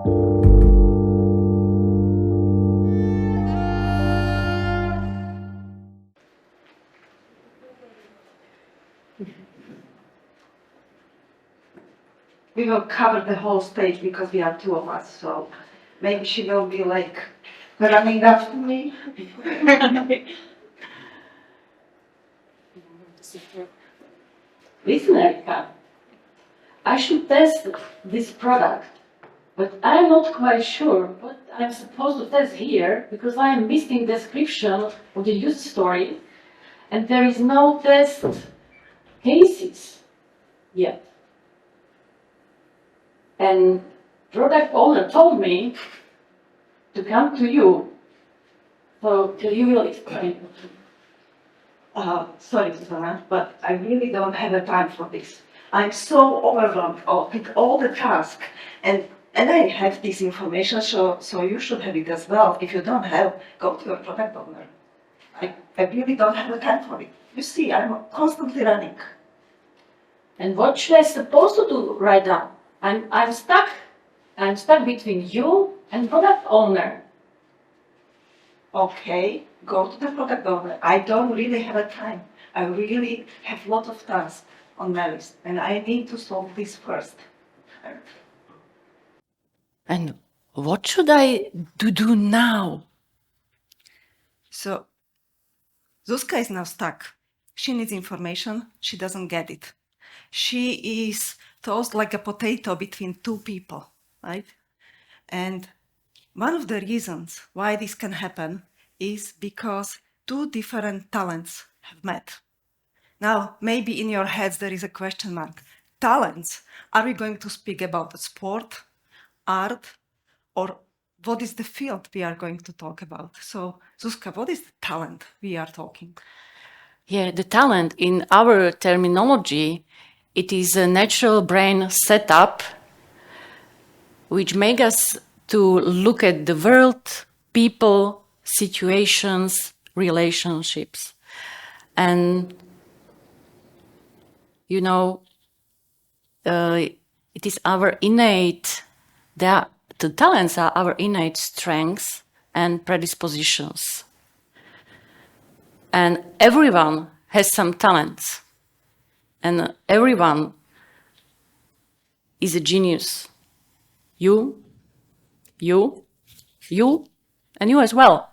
We will cover the whole stage because we are two of us, so maybe she will be like running after me. Listen, Erika, I should test this product, but I'm not quite sure what I'm supposed to test here because I'm missing description of the user story and there is no test cases yet. And product owner told me to come to you, so you will explain. Sorry, Zuzana, but I really don't have the time for this. I'm so overwhelmed with all the tasks, and I have this information, so you should have it as well. If you don't have, go to your product owner. I really don't have the time for it. You see, I'm constantly running. And what should I supposed to do right now? I'm stuck. I'm stuck between you and product owner. Okay, go to the product owner. I don't really have a time. I really have a lot of tasks on my list, and I need to solve this first. And what should I do now? So, Zuzka is now stuck. She needs information. She doesn't get it. She is tossed like a potato between two people, right? And one of the reasons why this can happen is because two different talents have met. Now, maybe in your heads there is a question mark. Talents, are we going to speak about sport, art, or what is the field we are going to talk about? So, Zuzka, what is the talent we are talking? Yeah, the talent in our terminology, it is a natural brain setup which makes us to look at the world, people, situations, relationships. And, you know, it is our innate, the talents are our innate strengths and predispositions. And everyone has some talents. And everyone is a genius. You, and you as well.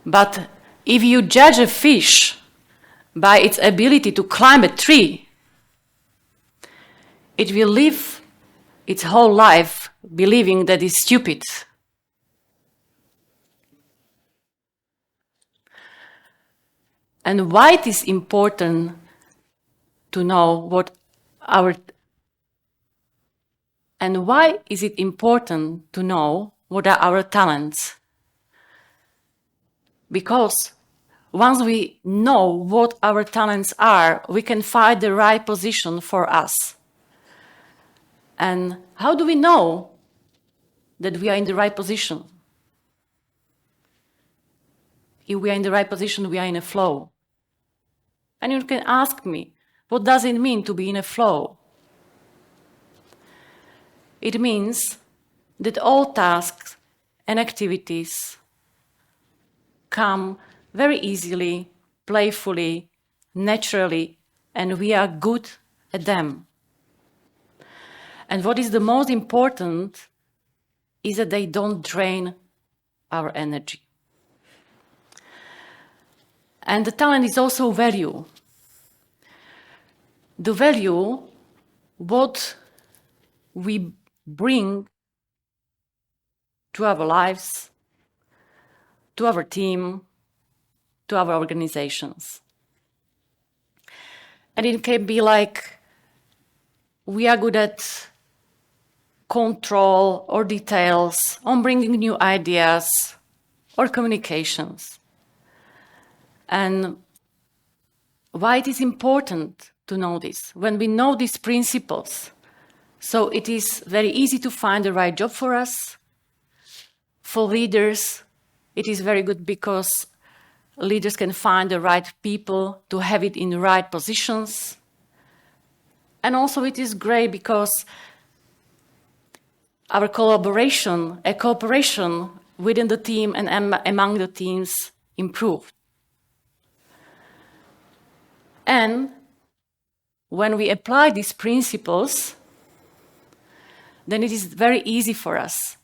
But if you judge a fish by its ability to climb a tree, it will live its whole life believing that it's stupid. And why it is important to know what our and why is it important to know what are our talents? Because once we know what our talents are, we can find the right position for us. And how do we know that we are in the right position? If we are in the right position, we are in a flow. And you can ask me, what does it mean to be in a flow? It means that all tasks and activities come very easily, playfully, naturally, and we are good at them. And what is the most important is that they don't drain our energy. And the talent is also value. The value, what we bring to our lives, to our team, to our organizations. And it can be like we are good at control or details, on bringing new ideas or communications. And why it is important to know this? When we know these principles, so it is very easy to find the right job for us. For leaders, it is very good because leaders can find the right people to have it in the right positions. And also it is great because our collaboration, a cooperation within the team and among the teams improved. And when we apply these principles, then it is very easy for us,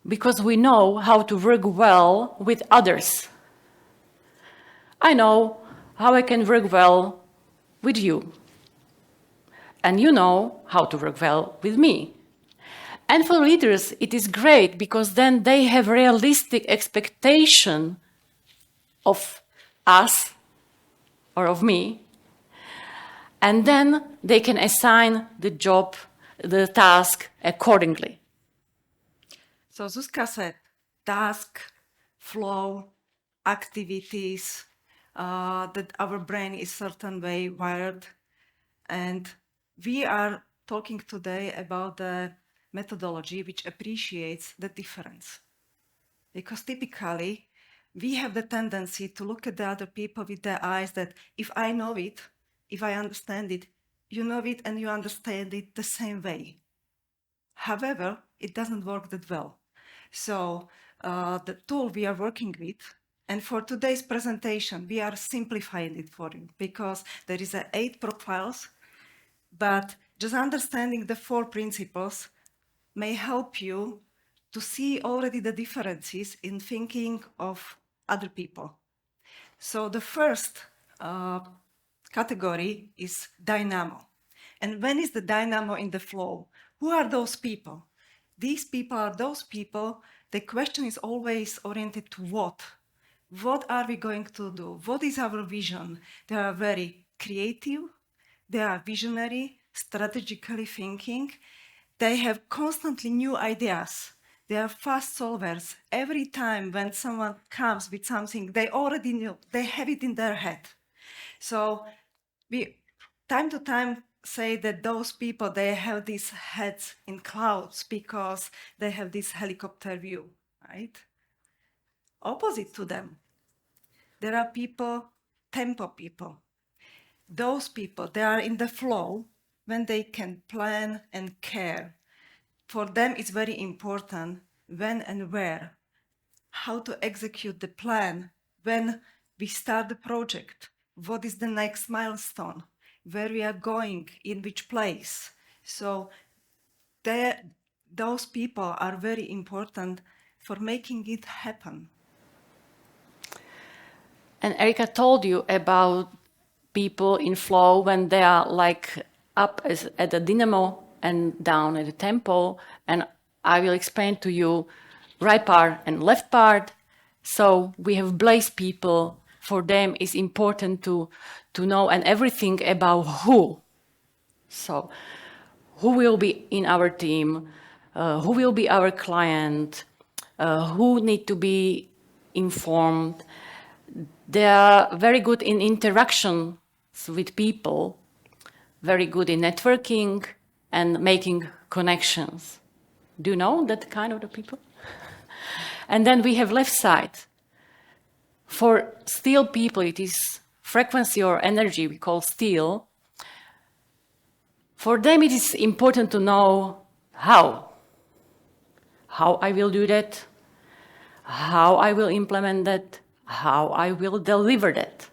because we know how to work well with others. I know how I can work well with you, and you know how to work well with me. And for leaders, it is great, because then they have realistic expectation of us or of me, and then they can assign the job, the task accordingly. So Zuzka said task, flow, activities, that our brain is certain way wired. And we are talking today about the methodology which appreciates the difference. Because typically, we have the tendency to look at the other people with the eyes that if I know it, if I understand it, you know it and you understand it the same way. However, it doesn't work that well. So the tool we are working with, and for today's presentation, we are simplifying it for you, because there is 8 profiles, but just understanding the 4 principles may help you to see already the differences in thinking of other people. So the first category is dynamo. And when is the dynamo in the flow? Who are those people? These people are those people, the question is always oriented to what? What are we going to do? What is our vision? They are very creative, they are visionary, strategically thinking, they have constantly new ideas. They are fast solvers. Every time when someone comes with something, they already know, they have it in their head. So we, time to time, say that those people, they have these heads in clouds because they have this helicopter view, right? Opposite to them, there are people, tempo people. Those people, they are in the flow when they can plan and care. For them, it's very important when and where, how to execute the plan, when we start the project, what is the next milestone, where we are going, in which place. So those people are very important for making it happen. And Erika told you about people in flow when they are like up at the dynamo and down at the tempo. And I will explain to you right part and left part. So we have blaze people. For them, it's important to know and everything about who. So who will be in our team, who will be our client, who need to be informed. They are very good in interactions with people, very good in networking and making connections. Do you know that kind of the people? And then we have left side. For steel people, it is frequency or energy we call steel. For them, it is important to know how I will do that, how I will implement that, how I will deliver that.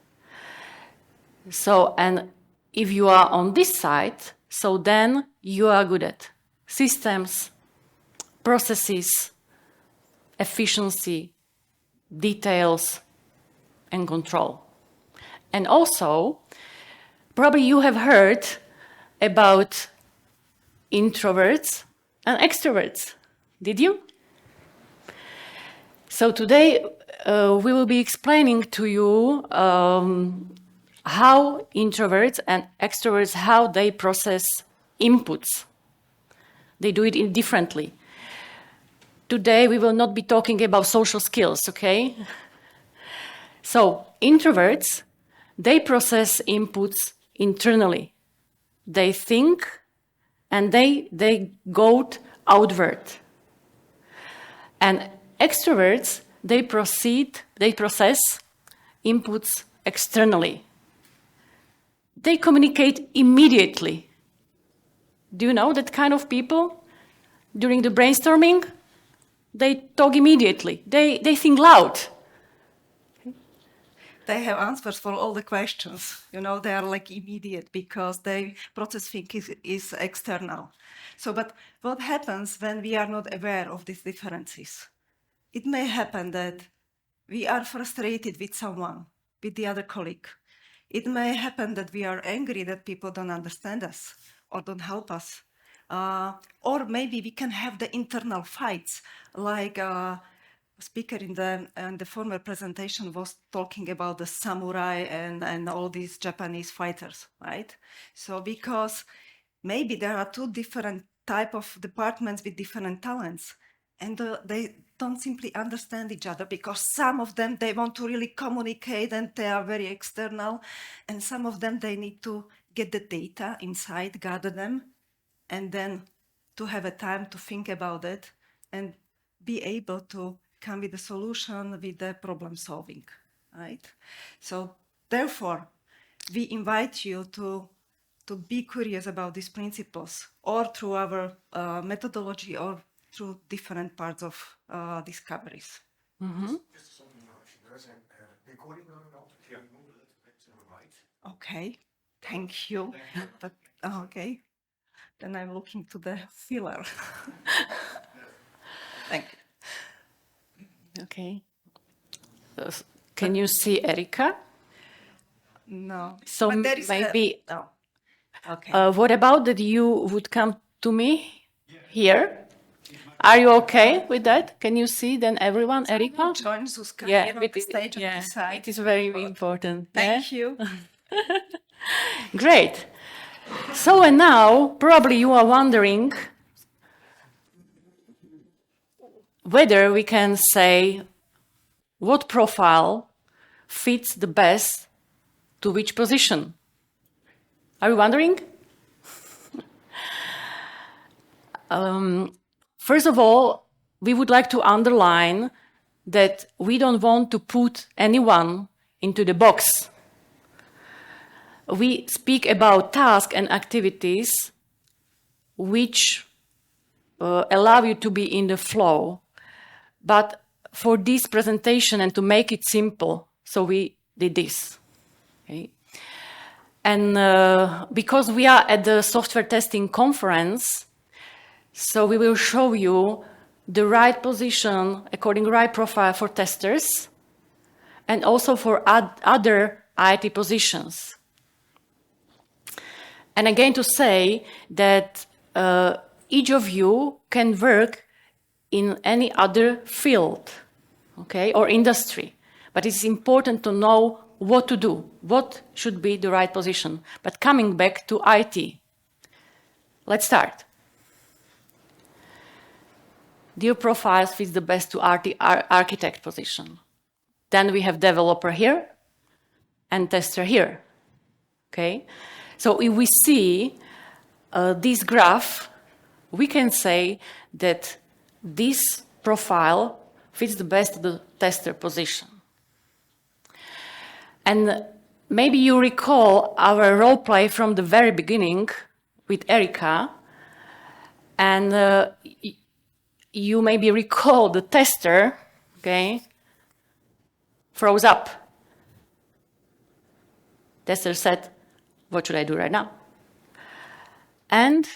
So, and if you are on this side, so then you are good at systems, processes, efficiency, details, and control. And also, probably you have heard about introverts and extroverts. Did you? So today we will be explaining to you how introverts and extroverts, how they process inputs. They do it differently. Today we will not be talking about social skills, okay? So introverts, they process inputs internally. They think and they go outward. And extroverts, they process inputs externally. They communicate immediately. Do you know that kind of people? during the brainstorming, they talk immediately. They think loud. They have answers for all the questions. You know, they are like immediate because they process thinking is external. So, but what happens when we are not aware of these differences? It may happen that we are frustrated with someone, with the other colleague. It may happen that we are angry that people don't understand us or don't help us. Or maybe we can have the internal fights, like speaker in the former presentation was talking about the samurai and all these Japanese fighters, right? So because maybe there are two different type of departments with different talents, and they don't simply understand each other because some of them, they want to really communicate and they are very external, and some of them, they need to get the data inside, gather them, and then to have a time to think about it and be able to come with a solution with the problem solving, right? So therefore, we invite you to be curious about these principles, or through our methodology, or through different parts of discoveries. Just something there's a recording going on. If you move a little bit to the right. Okay, thank you. But okay, then I'm looking to the filler. Thank you. Okay. Can you see Erika? No. So But there is maybe. Oh. Okay. What about that you would come to me here? Are you okay with that? Can you see then everyone, Erika? Join Zuzka Yeah, here on the stage on the side. it is very important. Thank you. Great. So and now, probably you are wondering whether we can say what profile fits the best to which position. Are you wondering? First of all, we would like to underline that we don't want to put anyone into the box. We speak about tasks and activities which allow you to be in the flow. But for this presentation and to make it simple, so we did this. Okay? And because we are at the software testing conference, so we will show you the right position according to right profile for testers and also for other IT positions. And again to say that each of you can work in any other field, okay, or industry. But it's important to know what to do, what should be the right position. But coming back to IT, let's start. Dear profiles fits the best to architect position. Then we have developer here and tester here, okay? So if we see this graph, we can say that this profile fits the best to the tester position. And maybe you recall our role play from the very beginning with Erika, and you maybe recall the tester, okay, froze up. Tester said, what should I do right now? And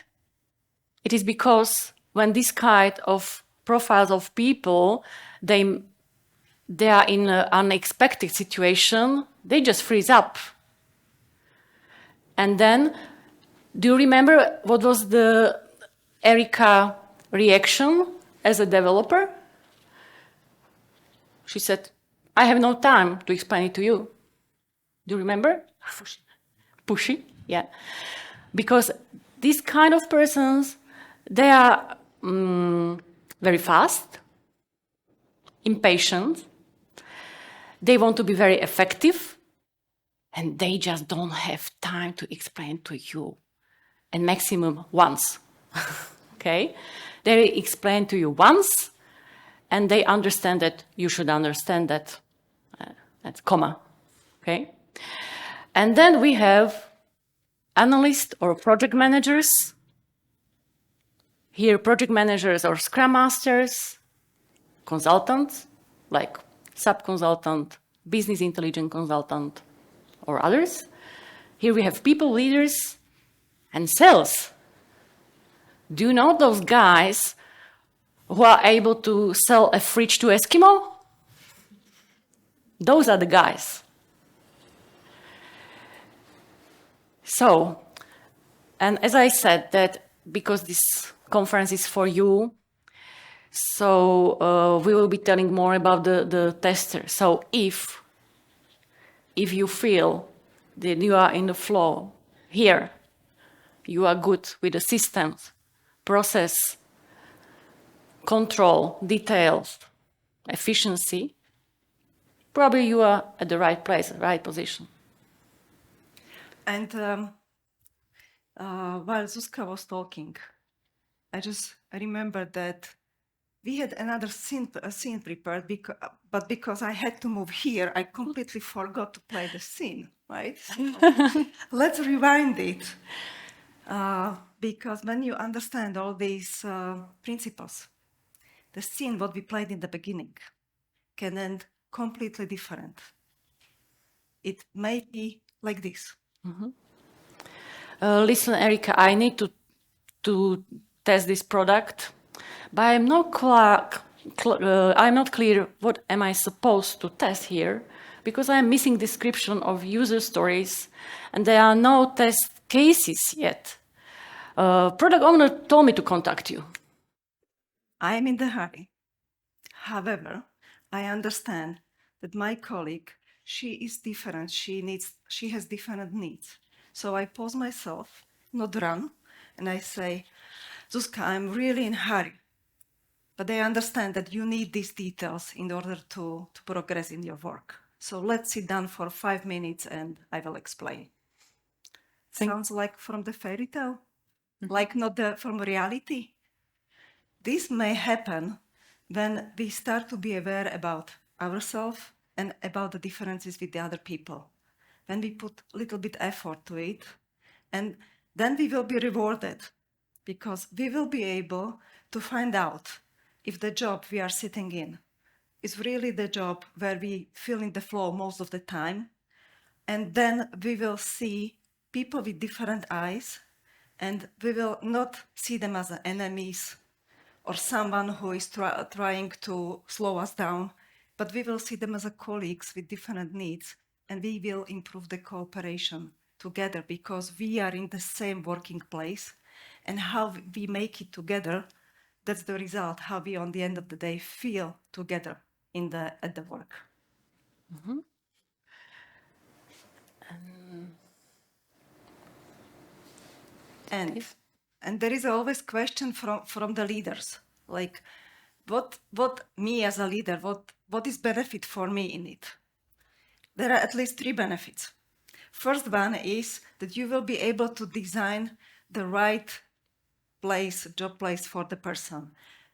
it is because when this kind of profiles of people, they are in an unexpected situation, they just freeze up. And then, do you remember what was the Erika reaction as a developer? She said, I have no time to explain it to you. Do you remember? Pushy, yeah. Because these kind of persons, they are very fast, impatient, they want to be very effective, and they just don't have time to explain to you, and maximum once, okay? They explain to you once, and they understand that you should understand that, that's comma, okay? And then we have analysts or project managers. Here, project managers or scrum masters, consultants, like sub-consultant, business intelligence consultant, or others. Here we have people leaders and sales. Do you know those guys who are able to sell a fridge to Eskimo? Those are the guys. So, and as I said, that because this conference is for you, so we will be telling more about the tester. So if you feel that you are in the flow here, you are good with the systems, process, control, details, efficiency, probably you are at the right place, right position. And while Zuzka was talking, I just remembered that we had another scene prepared, but because I had to move here, I completely forgot to play the scene, right? So let's rewind it. Because when you understand all these principles, the scene, what we played in the beginning, can end completely different. It may be like this. Listen, Erika, I need to test this product, but I'm not clear what am I supposed to test here, because I'm missing description of user stories, and there are no test cases yet. Product owner told me to contact you. I am in the hurry. However, I understand that my colleague, she is different. She has different needs. So I pause myself, not run, and I say, Zuzka, I'm really in a hurry. But I understand that you need these details in order to progress in your work. So let's sit down for 5 minutes and I will explain. Sounds like from the fairy tale, like not from reality. This may happen when we start to be aware about ourselves and about the differences with the other people. When we put a little bit effort to it, and then we will be rewarded because we will be able to find out if the job we are sitting in is really the job where we feel in the flow most of the time. And then we will see people with different eyes, and we will not see them as enemies or someone who is trying to slow us down, but we will see them as colleagues with different needs, and we will improve the cooperation together because we are in the same working place, and how we make it together, that's the result, how we on the end of the day feel together at the work. And there is always question from the leaders, like what me as a leader, what is benefit for me in it? There are at least 3 benefits. First one is that you will be able to design the right job place for the person.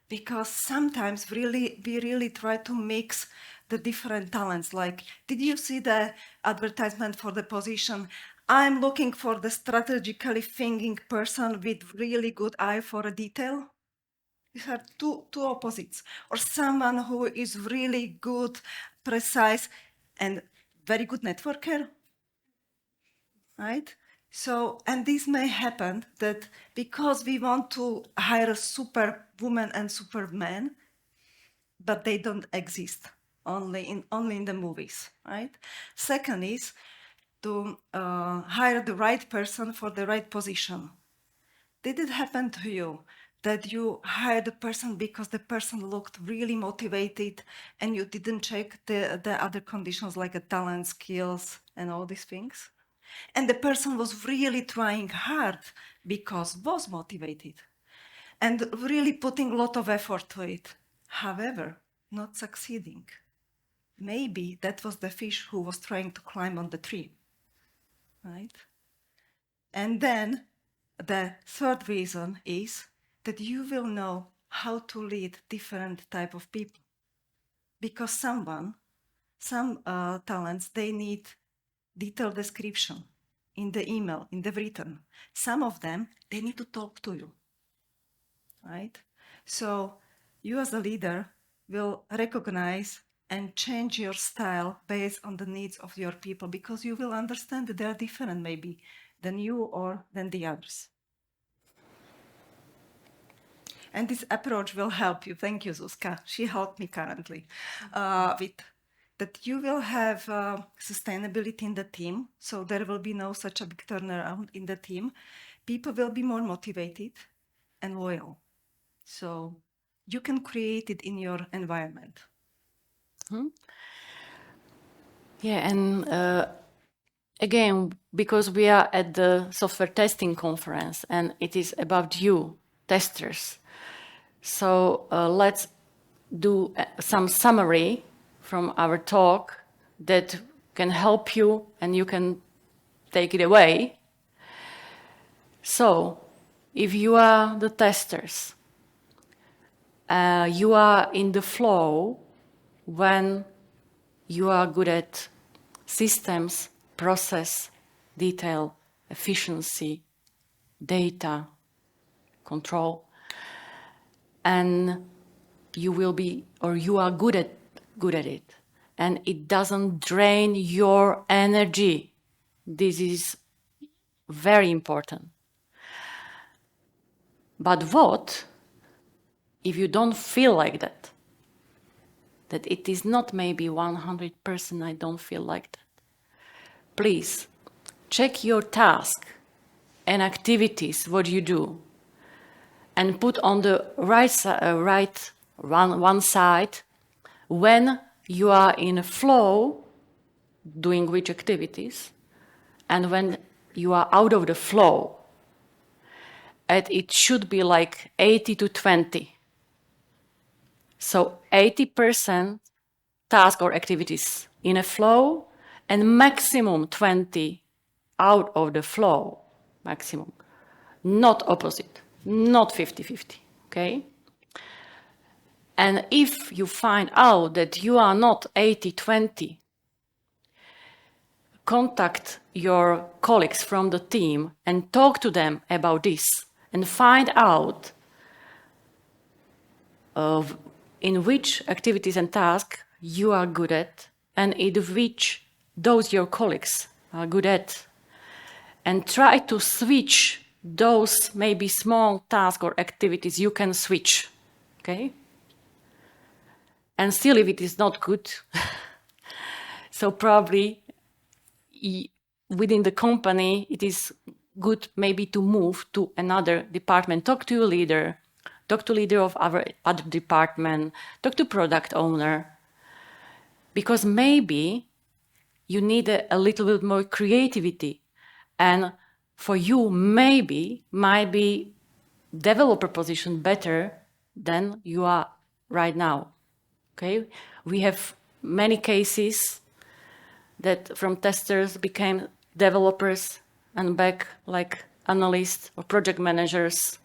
Because sometimes we really try to mix the different talents. Like, did you see the advertisement for the position? I'm looking for the strategically thinking person with really good eye for a detail. These are two opposites. Or someone who is really good, precise, and very good networker, right? So, and this may happen that because we want to hire a superwoman and superman, but they don't exist, only in the movies, right? Second is to hire the right person for the right position. Did it happen to you that you hired a person because the person looked really motivated and you didn't check the other conditions like talent, skills, and all these things? And the person was really trying hard because was motivated and really putting a lot of effort to it. However, not succeeding. Maybe that was the fish who was trying to climb on the tree, right? And then the third reason is that you will know how to lead different type of people. Because some talents, they need detailed description in the email, in the written. Some of them, they need to talk to you, right? So you as a leader will recognize and change your style based on the needs of your people, because you will understand that they are different maybe than you or than the others. And this approach will help you. Thank you, Zuzka. She helped me currently with that. You will have sustainability in the team, so there will be no such a big turnaround in the team. People will be more motivated and loyal. So you can create it in your environment. Yeah, and again, because we are at the software testing conference and it is about you, testers. So let's do some summary from our talk that can help you and you can take it away. So if you are the testers, you are in the flow when you are good at systems, process, detail, efficiency, data, control, and you will be, or you are good at it, and it doesn't drain your energy. This is very important. But what if you don't feel like that? That it is not maybe 100% I don't feel like that. Please check your task and activities, what you do, and put on the one side when you are in a flow doing which activities, and when you are out of the flow. And it should be like 80 to 20. So 80% task or activities in a flow, and maximum 20 out of the flow, maximum. Not opposite, not 50-50, okay? And if you find out that you are not 80-20, contact your colleagues from the team and talk to them about this and find out in which activities and tasks you are good at and in which those your colleagues are good at. And try to switch those maybe small tasks or activities you can switch, okay? And still if it is not good, so probably within the company it is good maybe to move to another department, talk to your leader, talk to leader of our other department, talk to product owner, because maybe you need a little bit more creativity, and for you maybe might be developer position better than you are right now. Okay, we have many cases that from testers became developers and back like analysts or project managers.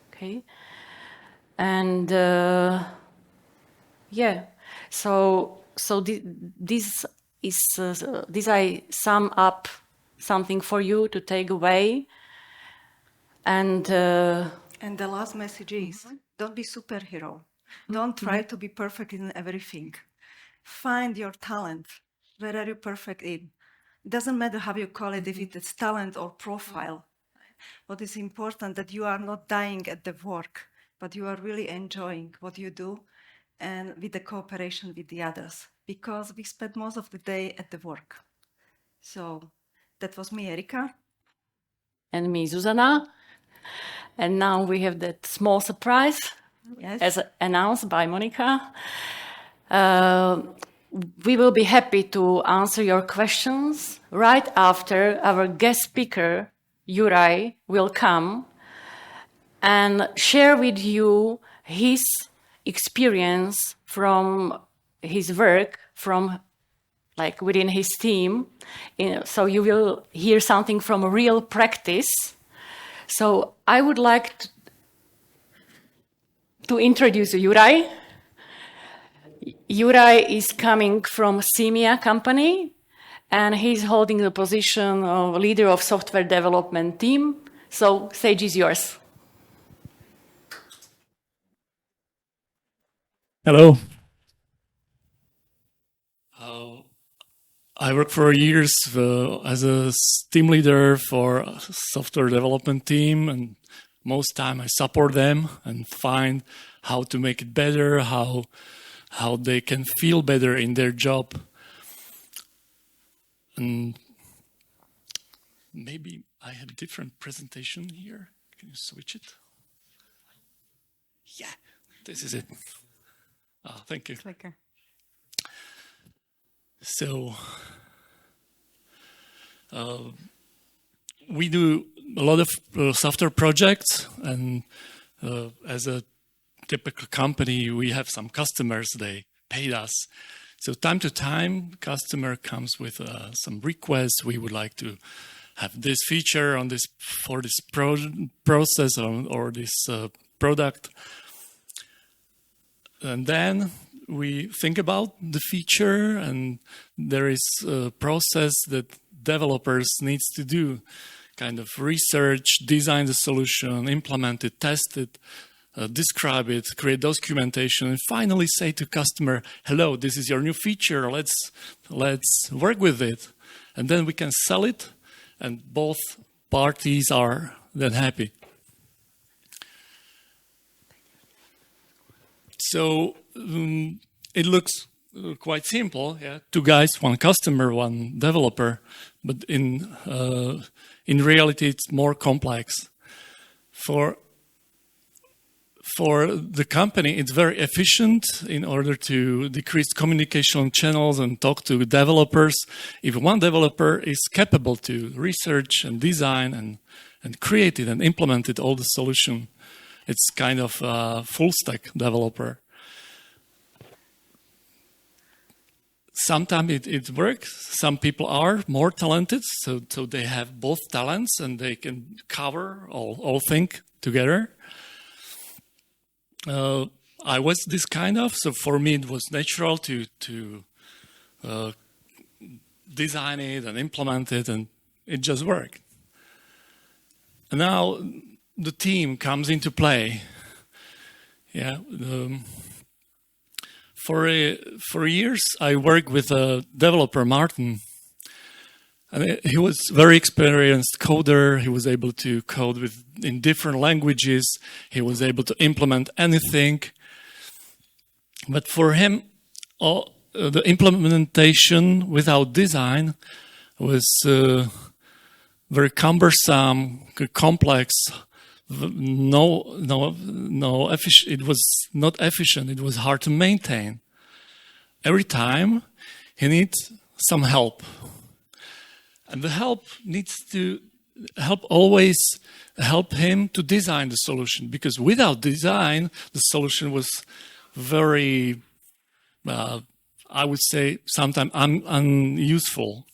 Okay, and yeah, so this I sum up something for you to take away, and the last message is don't be superhero. Don't try to be perfect in everything. Find your talent. Where are you perfect in? It doesn't matter how you call it, if it's talent or profile. What is important that you are not dying at the work, but you are really enjoying what you do and with the cooperation with the others, because we spend most of the day at the work. So that was me, Erika. And me, Zuzana. And now we have that small surprise, yes, as announced by Monica. We will be happy to answer your questions right after our guest speaker, Juraj, will come and share with you his experience from his work, from like within his team. So you will hear something from a real practice. So I would like to introduce Juraj. Juraj is coming from Simia company, and he's holding the position of leader of software development team. So stage is yours. Hello. I worked for years as a team leader for a software development team, and most time I support them and find how to make it better, how they can feel better in their job. And maybe I have a different presentation here. Can you switch it? Yeah, this is it. Thank you. Clicker. So we do a lot of software projects, and as a typical company, we have some customers, they paid us. So time to time, customer comes with some requests. We would like to have this feature on this for this process or this product. And then we think about the feature, and there is a process that developers needs to do, kind of research, design the solution, implement it, test it, describe it, create documentation, and finally say to customer, hello, this is your new feature, let's work with it. And then we can sell it, and both parties are then happy. So it looks quite simple, yeah. 2 guys, 1 customer, 1 developer, but in reality it's more complex. For the company, it's very efficient in order to decrease communication channels and talk to developers. If 1 developer is capable to research and design and create it and implement it, all the solution, it's kind of a full stack developer. Sometimes it works. Some people are more talented, so they have both talents and they can cover all things together. I was this kind of, so for me it was natural to design it and implement it, and it just worked. And now the team comes into play. Yeah. For years, I worked with a developer, Martin, and he was very experienced coder. He was able to code in different languages. He was able to implement anything. But for him, the implementation without design was very cumbersome, complex. It was not efficient. It was hard to maintain. Every time he needs some help, and the help needs to always help him to design the solution, because without design, the solution was very, I would say, sometimes unuseful.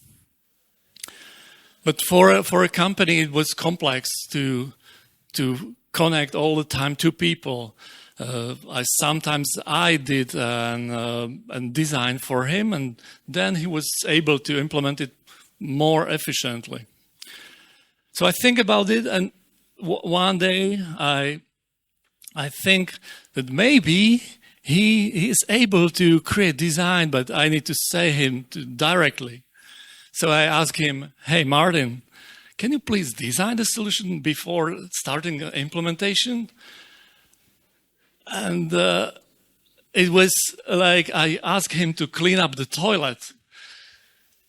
But for a company, it was complex to connect all the time 2 people. I did and design for him, and then he was able to implement it more efficiently. So I think about it, and one day I think that maybe he is able to create design, but I need to say him directly. So I asked him, hey, Martin, can you please design the solution before starting the implementation? And it was like I asked him to clean up the toilet.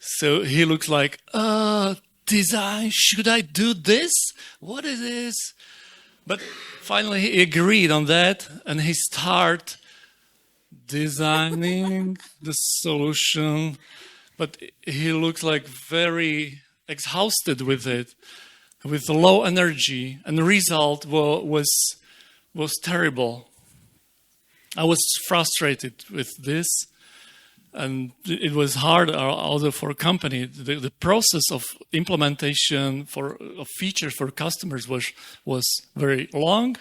So he looks like, design, should I do this? What is this? But finally he agreed on that, and he started designing the solution. But he looks like very exhausted with it, with low energy, and the result was terrible. I was frustrated with this, and it was hard also for a company. The process of implementation of features for customers was very long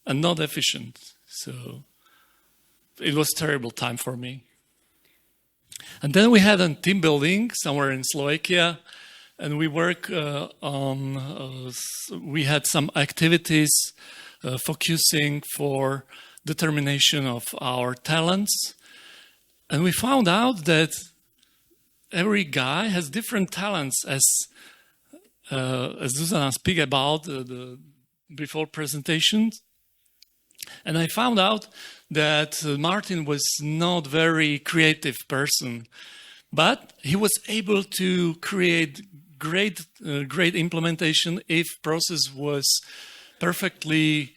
and not efficient. So it was a terrible time for me. And then we had a team building somewhere in Slovakia, and we we had some activities focusing for determination of our talents. And we found out that every guy has different talents, as Zuzana speak about before presentations. And I found out that Martin was not very creative person, but he was able to create great implementation if process was perfectly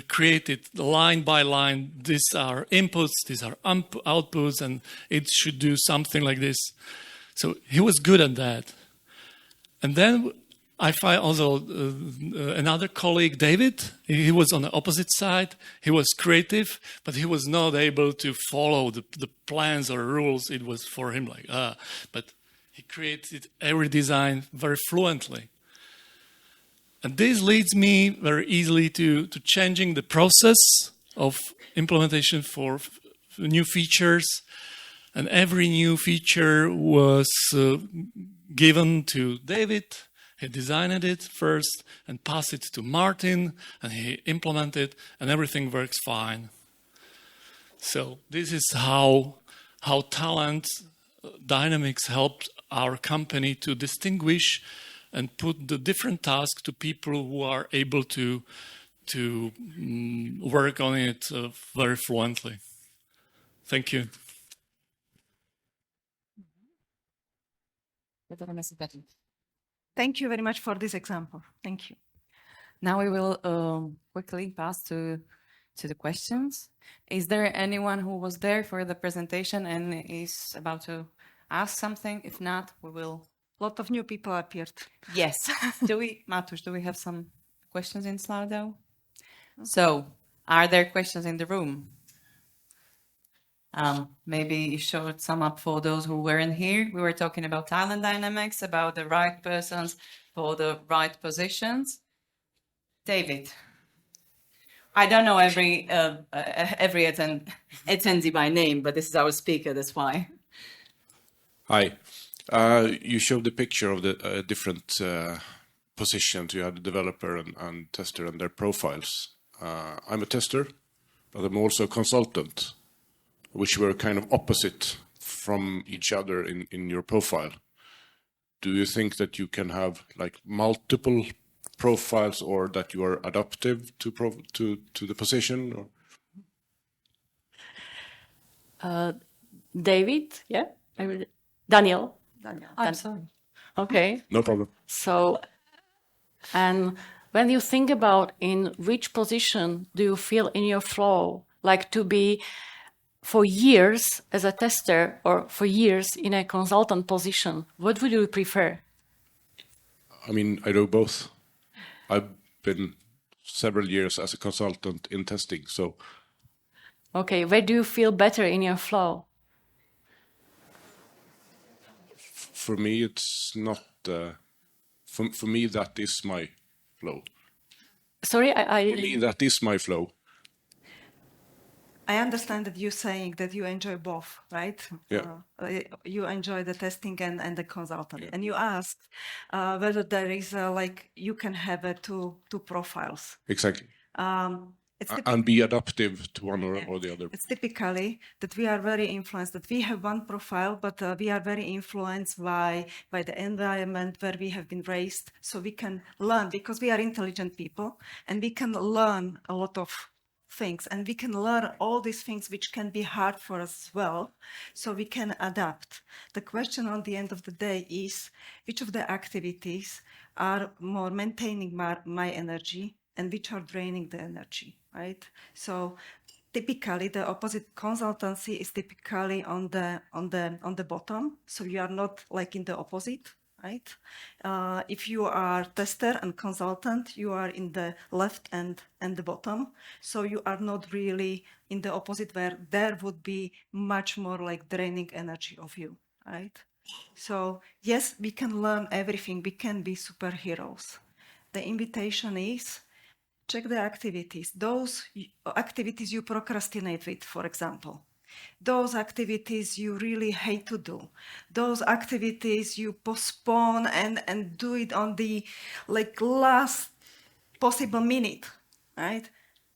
created line by line. These are inputs, these are outputs, and it should do something like this. So he was good at that. And then I find also another colleague, David. He was on the opposite side. He was creative, but he was not able to follow the plans or rules. It was for him like, but he created every design very fluently. And this leads me very easily to changing the process of implementation for new features. And every new feature was given to David. He designed it first and passed it to Martin, and he implemented, and everything works fine. So this is how talent dynamics helped our company to distinguish and put the different tasks to people who are able to work on it very fluently. Thank you. Thank you very much for this example. Thank you. Now we will quickly pass to the questions. Is there anyone who was there for the presentation and is about to ask something? If not, we will. A lot of new people appeared. Yes. Matusz, do we have some questions in Slido? So, are there questions in the room? Maybe show some up for those who weren't here. We were talking about talent dynamics, about the right persons for the right positions. David, I don't know every attendee by name, but this is our speaker, that's why. Hi. You showed the picture of the different positions. You had the developer and tester and their profiles. I'm a tester, but I'm also a consultant, which were kind of opposite from each other in your profile. Do you think that you can have like multiple profiles, or that you are adaptive to the position? Or? David, yeah? Daniel. I'm sorry. Okay. No problem. So, and when you think about in which position do you feel in your flow, like to be for years as a tester or for years in a consultant position, what would you prefer? I mean, I do both. I've been several years as a consultant in testing, so. Okay, where do you feel better in your flow? For me, it's not. For me, that is my flow. Sorry, I. For me, that is my flow. I understand that you're saying that you enjoy both, right? Yeah. You enjoy the testing and the consultant. Yeah. And you asked whether there is you can have two profiles. Exactly. It's And be adaptive to one or the other. It's typically that we are very influenced, that we have one profile, but we are very influenced by the environment where we have been raised. So we can learn, because we are intelligent people, and we can learn a lot of things, and we can learn all these things which can be hard for us as well, so we can adapt. The question on the end of the day is, which of the activities are more maintaining my energy and which are draining the energy, right? So typically the opposite consultancy is typically on the bottom, so you are not like in the opposite, right? If you are tester and consultant, you are in the left and the bottom, so you are not really in the opposite, where there would be much more like draining energy of you, right? So yes, we can learn everything, we can be superheroes. The invitation is, check the activities, those activities you procrastinate with, for example. Those activities you really hate to do. Those activities you postpone and do it on the last possible minute, right?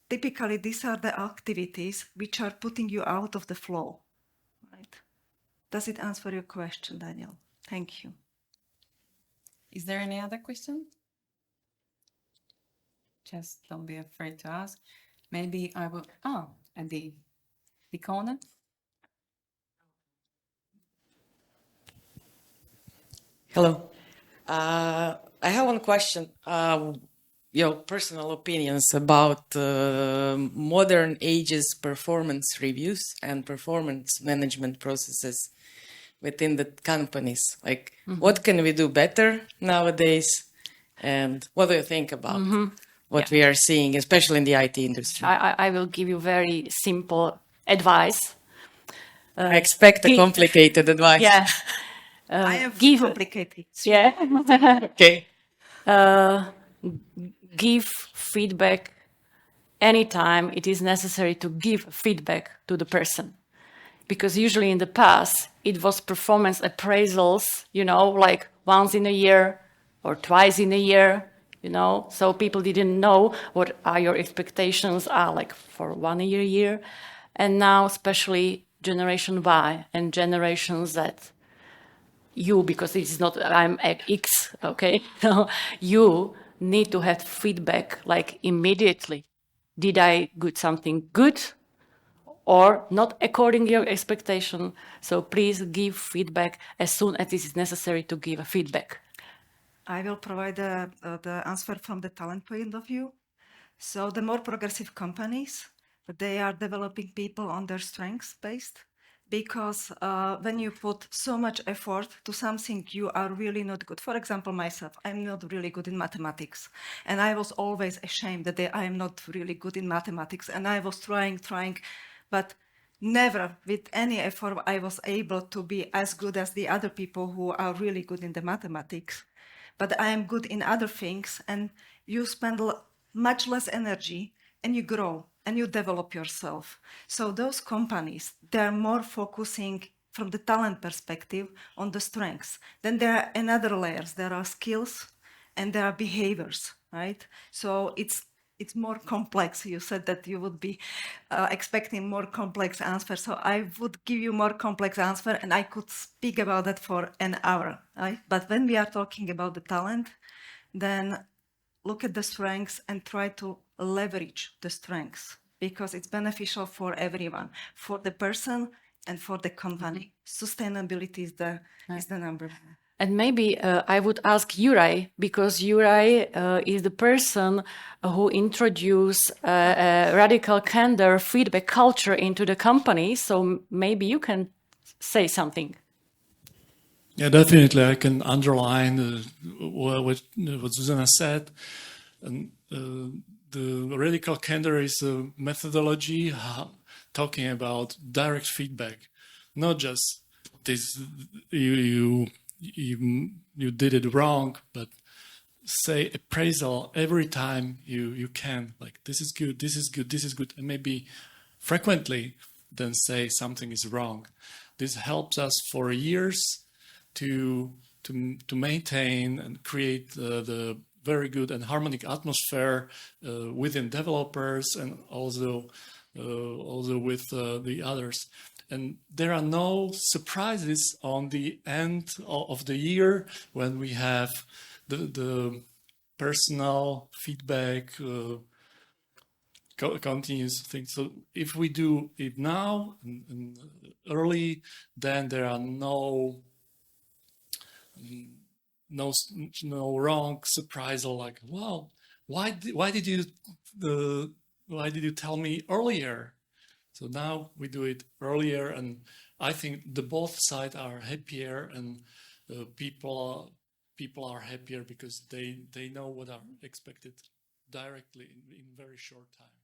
typically these are the activities which are putting you out of the flow, right? Does it answer your question, Daniel? Thank you. Is there any other question? Just don't be afraid to ask. Maybe I will. Oh, at the corner. Hello. I have one question. Your personal opinions about modern ages performance reviews and performance management processes within the companies. Like, what can we do better nowadays? And what do you think about what we are seeing, especially in the IT industry? I will give you very simple advice. I expect a complicated advice. Yeah. I am give- complicated. Yeah. Okay. Give feedback anytime it is necessary to give feedback to the person. Because usually in the past, it was performance appraisals, like once in a year or twice in a year, so people didn't know what are your expectations are like for 1 year. And now, especially Generation Y and Generation Z, because it's not, I'm X, okay? You need to have feedback like immediately. Did I do something good or not according to your expectation? So please give feedback as soon as it is necessary to give a feedback. I will provide the answer from the talent point of view. So the more progressive companies, they are developing people on their strengths based, because when you put so much effort to something you are really not good. For example, myself, I'm not really good in mathematics. And I was always ashamed that I am not really good in mathematics. And I was trying, but never with any effort I was able to be as good as the other people who are really good in the mathematics. But I am good in other things, and you spend much less energy and you grow and you develop yourself. So those companies, they're more focusing from the talent perspective on the strengths. Then there are another layers. There are skills and there are behaviors, right? So it's more complex. You said that you would be expecting more complex answer. So I would give you more complex answer, and I could speak about that for an hour, right? But when we are talking about the talent, then look at the strengths and try to leverage the strengths, because it's beneficial for everyone, for the person and for the company. Sustainability is the number one. And maybe I would ask Juraj, because Juraj is the person who introduced a radical candor feedback culture into the company. So maybe you can say something. Yeah, definitely. I can underline what Zuzana said. And, the radical candor is a methodology talking about direct feedback, not just this you did it wrong, but say appraisal every time you can, like this is good, this is good, this is good, and maybe frequently then say something is wrong. This helps us for years to maintain and create the very good and harmonic atmosphere within developers and also with the others. And there are no surprises on the end of the year when we have the personal feedback, continuous thing. So if we do it now and early, then there are no wrong surprise or like, wow, why did you tell me earlier? So now we do it earlier, and I think the both sides are happier, and people are happier because they know what are expected directly in very short time.